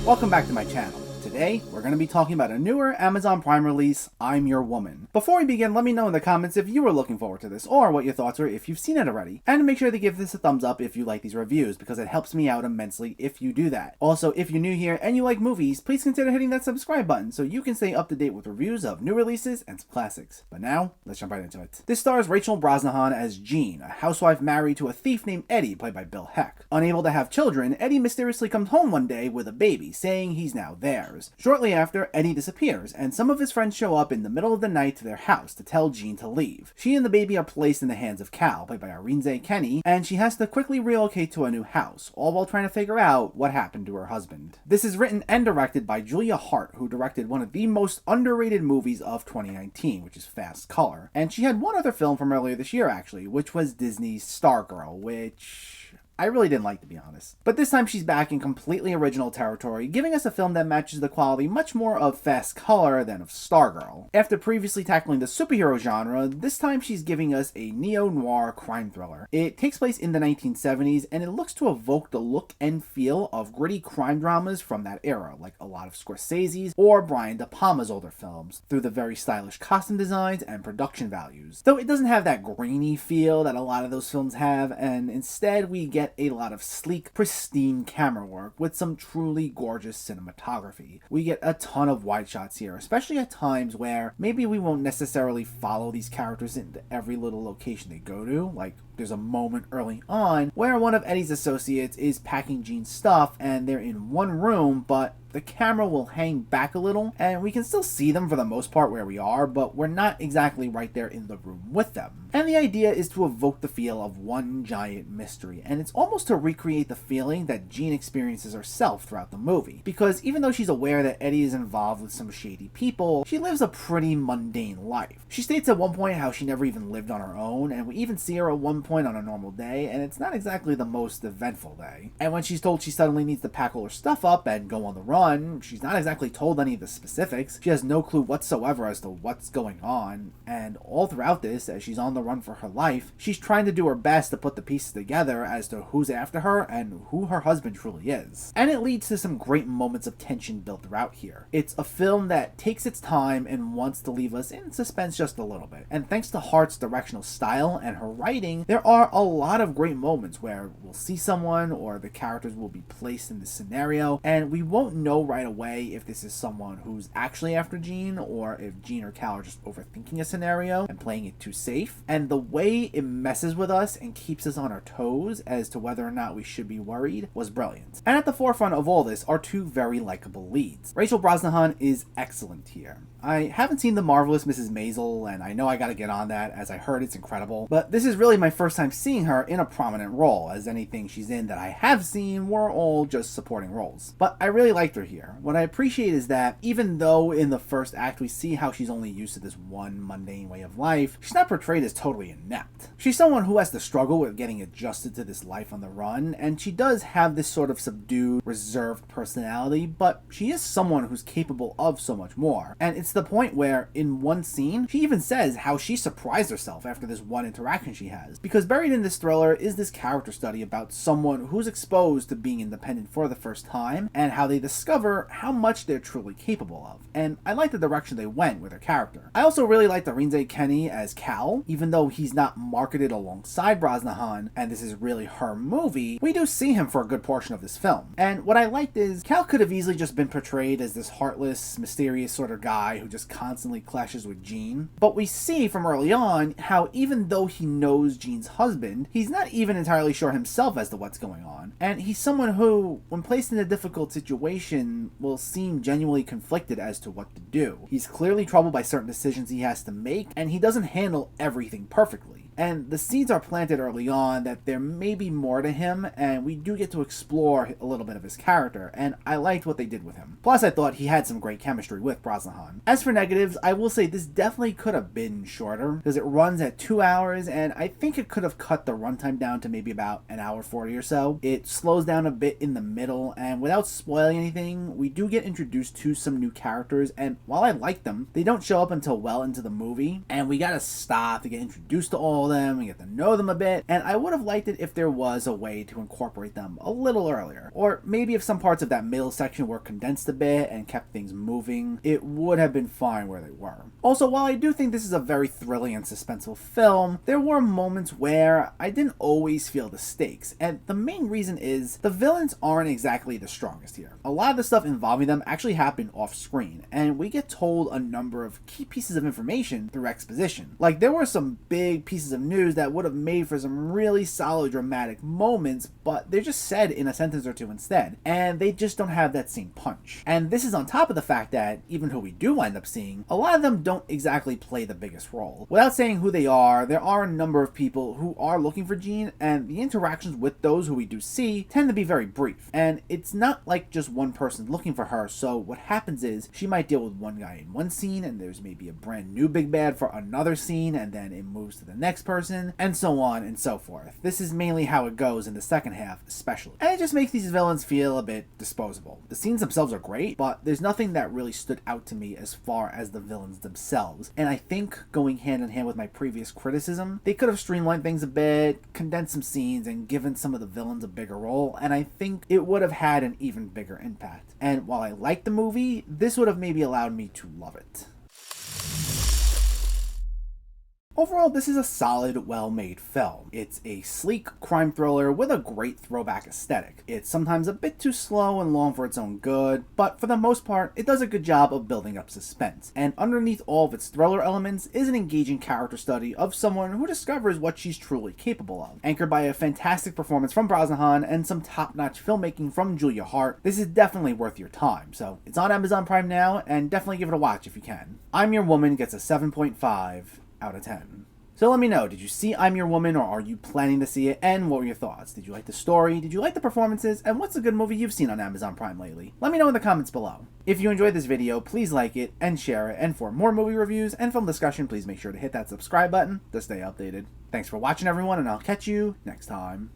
Welcome back to my channel. Today, we're going to be talking about a newer Amazon Prime release, I'm Your Woman. Before we begin, let me know in the comments if you were looking forward to this, or what your thoughts are if you've seen it already. And make sure to give this a thumbs up if you like these reviews, because it helps me out immensely if you do that. Also, if you're new here and you like movies, please consider hitting that subscribe button so you can stay up to date with reviews of new releases and some classics. But now, let's jump right into it. This stars Rachel Brosnahan as Jean, a housewife married to a thief named Eddie, played by Bill Heck. Unable to have children, Eddie mysteriously comes home one day with a baby, saying he's now theirs. Shortly after, Eddie disappears, and some of his friends show up in the middle of the night to their house to tell Jean to leave. She and the baby are placed in the hands of Cal, played by Arinze Kene, and she has to quickly relocate to a new house, all while trying to figure out what happened to her husband. This is written and directed by Julia Hart, who directed one of the most underrated movies of 2019, which is Fast Color. And she had one other film from earlier this year, actually, which was Disney's Stargirl, which I really didn't like, to be honest. But this time she's back in completely original territory, giving us a film that matches the quality much more of Fast Color than of Stargirl. After previously tackling the superhero genre, this time she's giving us a neo-noir crime thriller. It takes place in the 1970s, and it looks to evoke the look and feel of gritty crime dramas from that era, like a lot of Scorsese's or Brian De Palma's older films, through the very stylish costume designs and production values. Though it doesn't have that grainy feel that a lot of those films have, and instead we get a lot of sleek, pristine camera work with some truly gorgeous cinematography. We get a ton of wide shots here, especially at times where maybe we won't necessarily follow these characters into every little location they go to. Like, there's a moment early on where one of Eddie's associates is packing Jean's stuff and they're in one room, but the camera will hang back a little and we can still see them for the most part where we are, but we're not exactly right there in the room with them. And the idea is to evoke the feel of one giant mystery, and it's almost to recreate the feeling that Jean experiences herself throughout the movie. Because even though she's aware that Eddie is involved with some shady people, she lives a pretty mundane life. She states at one point how she never even lived on her own, and we even see her at one point on a normal day, and it's not exactly the most eventful day. And when she's told she suddenly needs to pack all her stuff up and go on the run, she's not exactly told any of the specifics. She has no clue whatsoever as to what's going on, and all throughout this, as she's on the run for her life, she's trying to do her best to put the pieces together as to who's after her and who her husband truly is. And it leads to some great moments of tension built throughout here. It's a film that takes its time and wants to leave us in suspense just a little bit. And thanks to Hart's directional style and her writing, there are a lot of great moments where we'll see someone or the characters will be placed in this scenario, and we won't know right away if this is someone who's actually after Jean or if Jean or Cal are just overthinking a scenario and playing it too safe. And the way it messes with us and keeps us on our toes as to whether or not we should be worried was brilliant. And at the forefront of all this are two very likable leads. Rachel Brosnahan is excellent here. I haven't seen The Marvelous Mrs. Maisel, and I know I gotta get on that as I heard it's incredible, but this is really my first time seeing her in a prominent role, as anything she's in that I have seen were all just supporting roles. But I really liked her here. What I appreciate is that even though in the first act we see how she's only used to this one mundane way of life, she's not portrayed as totally inept. She's someone who has to struggle with getting adjusted to this life on the run, and she does have this sort of subdued, reserved personality, but she is someone who's capable of so much more. And it's the point where in one scene she even says how she surprised herself after this one interaction she has, because buried in this thriller is this character study about someone who's exposed to being independent for the first time and how they discover how much they're truly capable of. And I like the direction they went with her character. I also really liked Arinze Kene as Cal. Even though he's not marketed alongside Brosnahan and this is really her movie, we do see him for a good portion of this film. And what I liked is Cal could have easily just been portrayed as this heartless, mysterious sort of guy who just constantly clashes with Jean. But we see from early on how even though he knows Jean's husband, he's not even entirely sure himself as to what's going on. And he's someone who, when placed in a difficult situation, will seem genuinely conflicted as to what to do. He's clearly troubled by certain decisions he has to make, and he doesn't handle everything perfectly. And the seeds are planted early on that there may be more to him, and we do get to explore a little bit of his character, and I liked what they did with him. Plus, I thought he had some great chemistry with Brosnahan. As for negatives, I will say this definitely could have been shorter, because it runs at 2 hours, and I think it could have cut the runtime down to maybe about an hour 40 or so. It slows down a bit in the middle, and without spoiling anything, we do get introduced to some new characters, and while I like them, they don't show up until well into the movie, and we gotta stop to get introduced to all follow them and get to know them a bit, and I would have liked it if there was a way to incorporate them a little earlier. Or maybe if some parts of that middle section were condensed a bit and kept things moving, it would have been fine where they were. Also, while I do think this is a very thrilling and suspenseful film, there were moments where I didn't always feel the stakes, and the main reason is the villains aren't exactly the strongest here. A lot of the stuff involving them actually happened off screen, and we get told a number of key pieces of information through exposition. Like, there were some big pieces of news that would have made for some really solid dramatic moments, but they're just said in a sentence or two instead, and they just don't have that same punch. And this is on top of the fact that, even who we do wind up seeing, a lot of them don't exactly play the biggest role. Without saying who they are, there are a number of people who are looking for Jean, and the interactions with those who we do see tend to be very brief. And it's not like just one person looking for her, so what happens is she might deal with one guy in one scene, and there's maybe a brand new big bad for another scene, and then it moves to the next person, and so on and so forth. This is mainly how it goes in the second half, especially. And it just makes these villains feel a bit disposable. The scenes themselves are great, but there's nothing that really stood out to me as far as the villains themselves. And I think, going hand in hand with my previous criticism, they could have streamlined things a bit, condensed some scenes, and given some of the villains a bigger role, and I think it would have had an even bigger impact. And while I like the movie, this would have maybe allowed me to love it. Overall, this is a solid, well-made film. It's a sleek crime thriller with a great throwback aesthetic. It's sometimes a bit too slow and long for its own good, but for the most part, it does a good job of building up suspense. And underneath all of its thriller elements is an engaging character study of someone who discovers what she's truly capable of. Anchored by a fantastic performance from Brosnahan and some top-notch filmmaking from Julia Hart, this is definitely worth your time. So it's on Amazon Prime now, and definitely give it a watch if you can. I'm Your Woman gets a 7.5 out of 10. So let me know, did you see I'm Your Woman, or are you planning to see it, and what were your thoughts? Did you like the story? Did you like the performances? And what's a good movie you've seen on Amazon Prime lately? Let me know in the comments below. If you enjoyed this video, please like it and share it, and for more movie reviews and film discussion, please make sure to hit that subscribe button to stay updated. Thanks for watching, everyone, and I'll catch you next time.